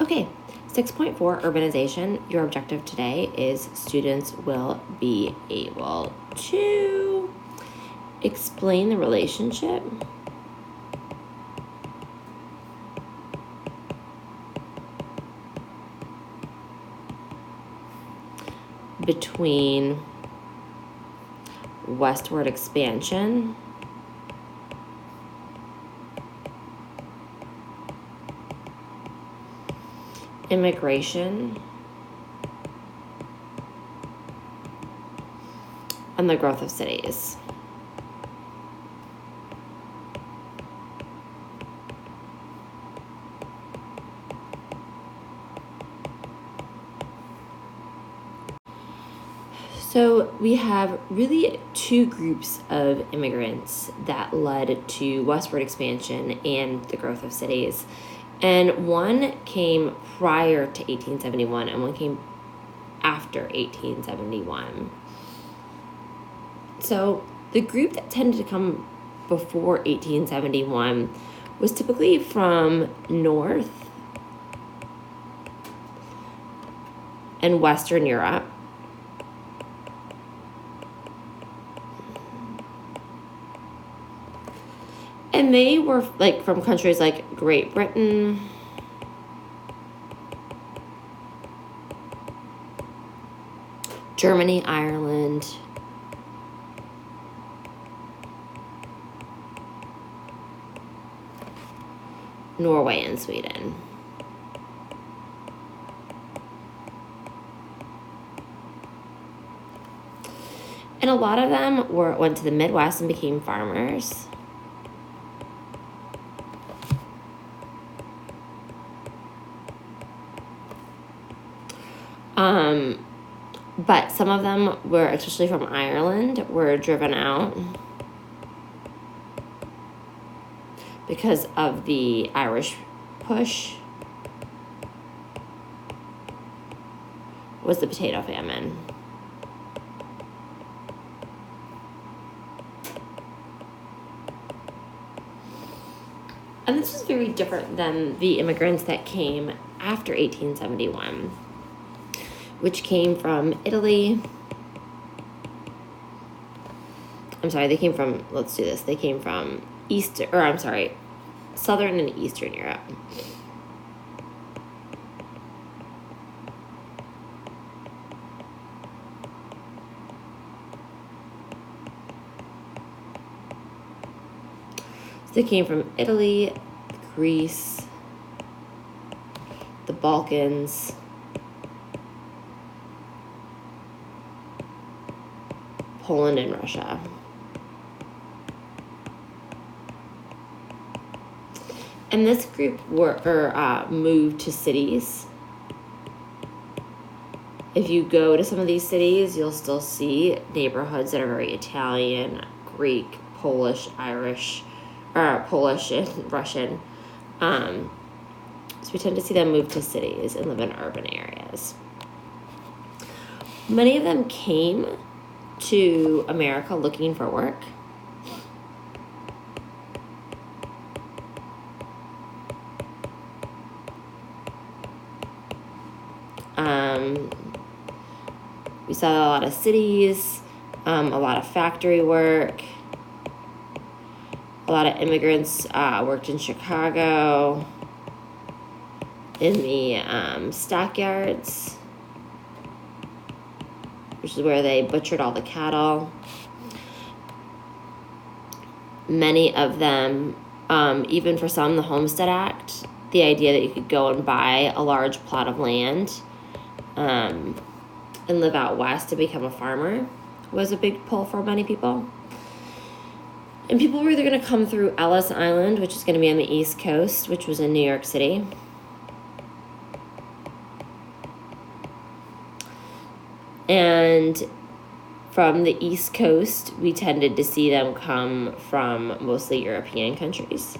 Okay, 6.4 urbanization. Your objective today is students will be able to explain the relationship between westward expansion immigration and the growth of cities. So we have really two groups of immigrants that led to westward expansion and the growth of cities. And one came prior to 1871 and one came after 1871. So the group that tended to come before 1871 was typically from North and Western Europe. And they were like from countries like Great Britain, Germany, Ireland, Norway, and Sweden. And a lot of them went to the Midwest and became farmers. But some of them were, especially from Ireland, were driven out because of the Irish push was the potato famine. And this was very different than the immigrants that came after 1871. Which came from Italy. They came from, let's do this. They came from Southern and Eastern Europe. So they came from Italy, Greece, the Balkans, Poland, and Russia. And this group moved to cities. If you go to some of these cities, you'll still see neighborhoods that are very Italian, Greek, Polish, Irish, Polish and Russian. So we tend to see them move to cities and live in urban areas. Many of them came to America looking for work. We saw a lot of cities, a lot of factory work. A lot of immigrants worked in Chicago, in the stockyards, which is where they butchered all the cattle. Many of them, even for some, the Homestead Act, the idea that you could go and buy a large plot of land and live out west to become a farmer was a big pull for many people. And people were either going to come through Ellis Island, which is going to be on the East Coast, which was in New York City. And from the East Coast, we tended to see them come from mostly European countries.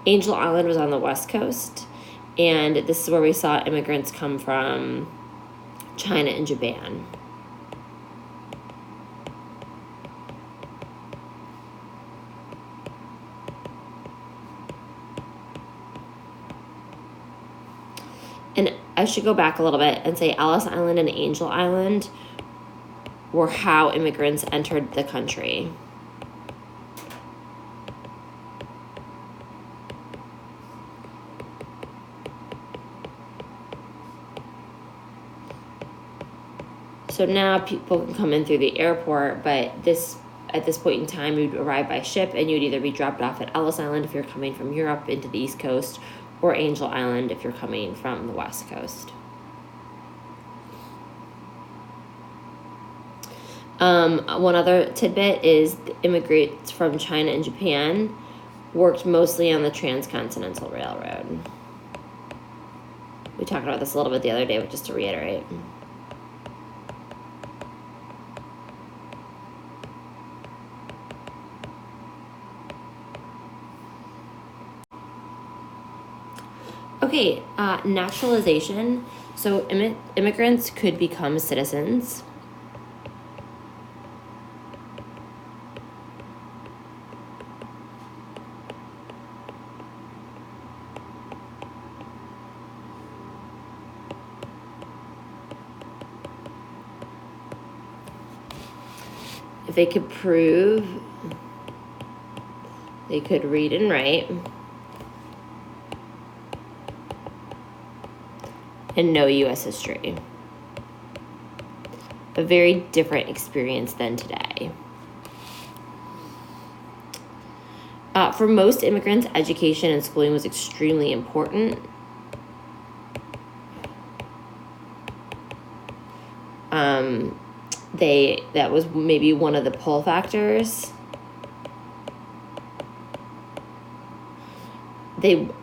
Angel Island was on the West Coast, and this is where we saw immigrants come from China and Japan. I should go back a little bit and say Ellis Island and Angel Island were how immigrants entered the country. So now people can come in through the airport, but at this point in time, you'd arrive by ship, and you'd either be dropped off at Ellis Island if you're coming from Europe into the East Coast, or Angel Island if you're coming from the West Coast. One other tidbit is the immigrants from China and Japan worked mostly on the Transcontinental Railroad. We talked about this a little bit the other day, but just to reiterate. Okay, naturalization. So immigrants could become citizens. If they could prove they could read and write and know U.S. history. A very different experience than today. For most immigrants, education and schooling was extremely important. That was maybe one of the pull factors.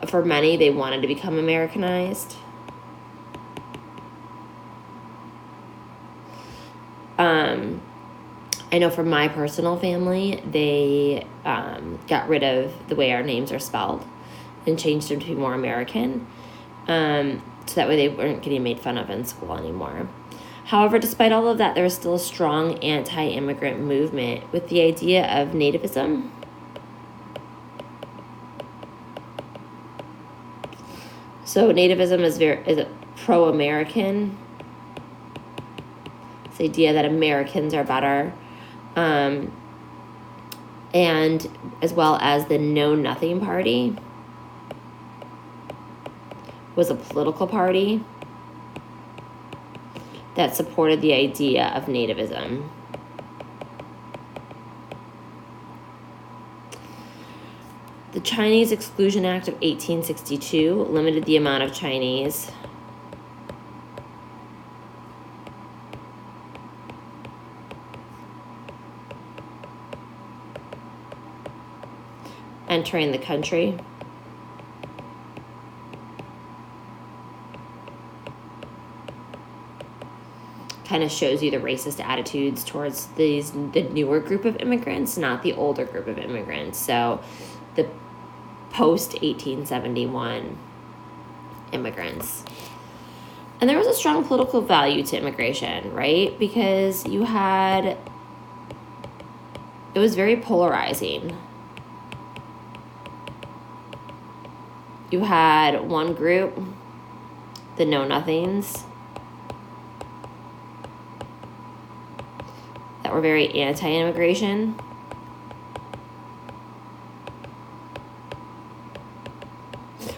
For many, they wanted to become Americanized. I know from my personal family, they got rid of the way our names are spelled and changed them to be more American. So that way they weren't getting made fun of in school anymore. However, despite all of that, there was still a strong anti-immigrant movement with the idea of nativism. So nativism is pro-American. This idea that Americans are better. And as well as the Know Nothing Party was a political party that supported the idea of nativism. The Chinese Exclusion Act of 1862 limited the amount of Chinese entering the country. Kind of shows you the racist attitudes towards the newer group of immigrants, not the older group of immigrants. So the post-1871 immigrants. And there was a strong political value to immigration, right? Because it was very polarizing. You had one group, the know-nothings, that were very anti-immigration.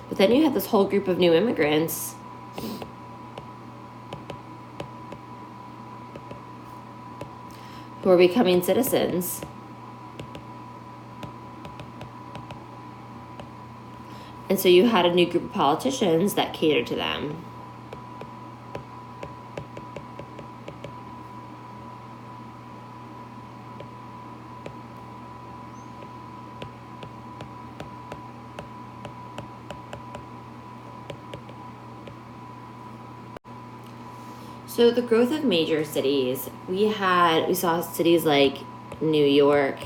But then you had this whole group of new immigrants who were becoming citizens. And so you had a new group of politicians that catered to them. So the growth of major cities, we saw cities like New York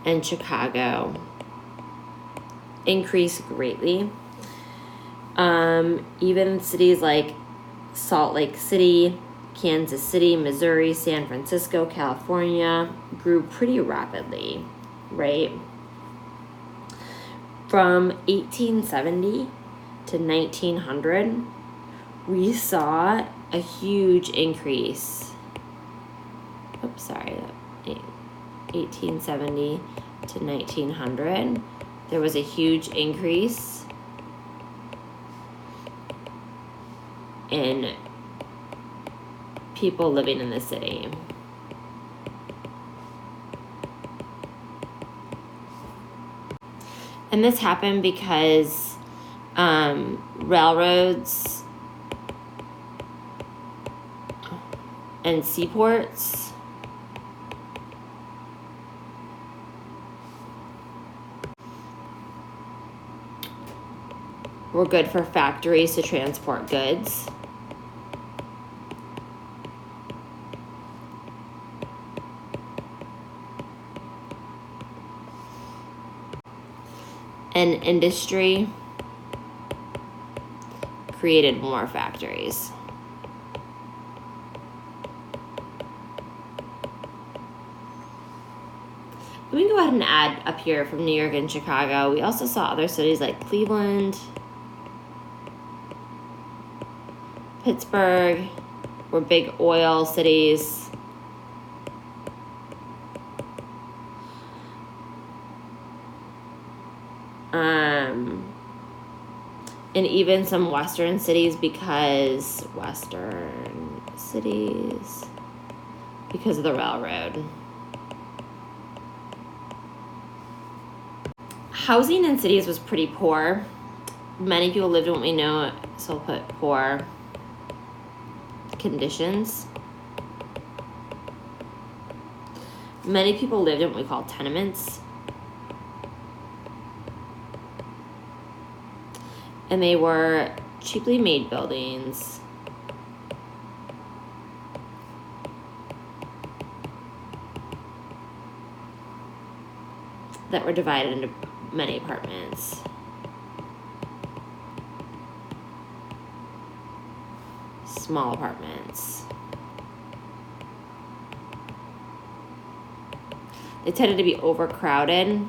and Chicago increase greatly. Even cities like Salt Lake City, Kansas City, Missouri, San Francisco, California grew pretty rapidly, right? From 1870 to 1900, we saw a huge increase. Oops, sorry, 1870 to 1900, there was a huge increase in people living in the city. And this happened because railroads and seaports were good for factories to transport goods. And industry created more factories. We can go ahead and add up here from New York and Chicago. We also saw other cities like Cleveland, Pittsburgh, were big oil cities. And even some Western cities because of the railroad. Housing in cities was pretty poor. Many people lived in what we know, so we'll put poor conditions. Many people lived in what we call tenements. And they were cheaply made buildings that were divided into many apartments. Small apartments. They tended to be overcrowded.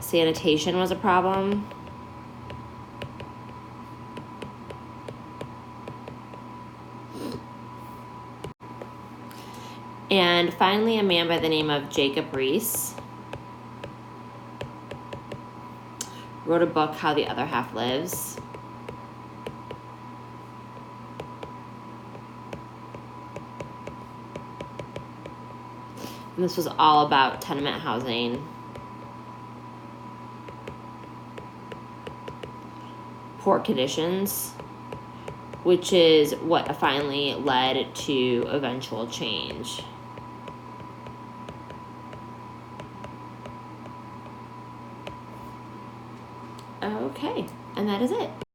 Sanitation was a problem. And finally, a man by the name of Jacob Riis wrote a book, How the Other Half Lives. And this was all about tenement housing. Poor conditions, which is what finally led to eventual change. Okay, and that is it.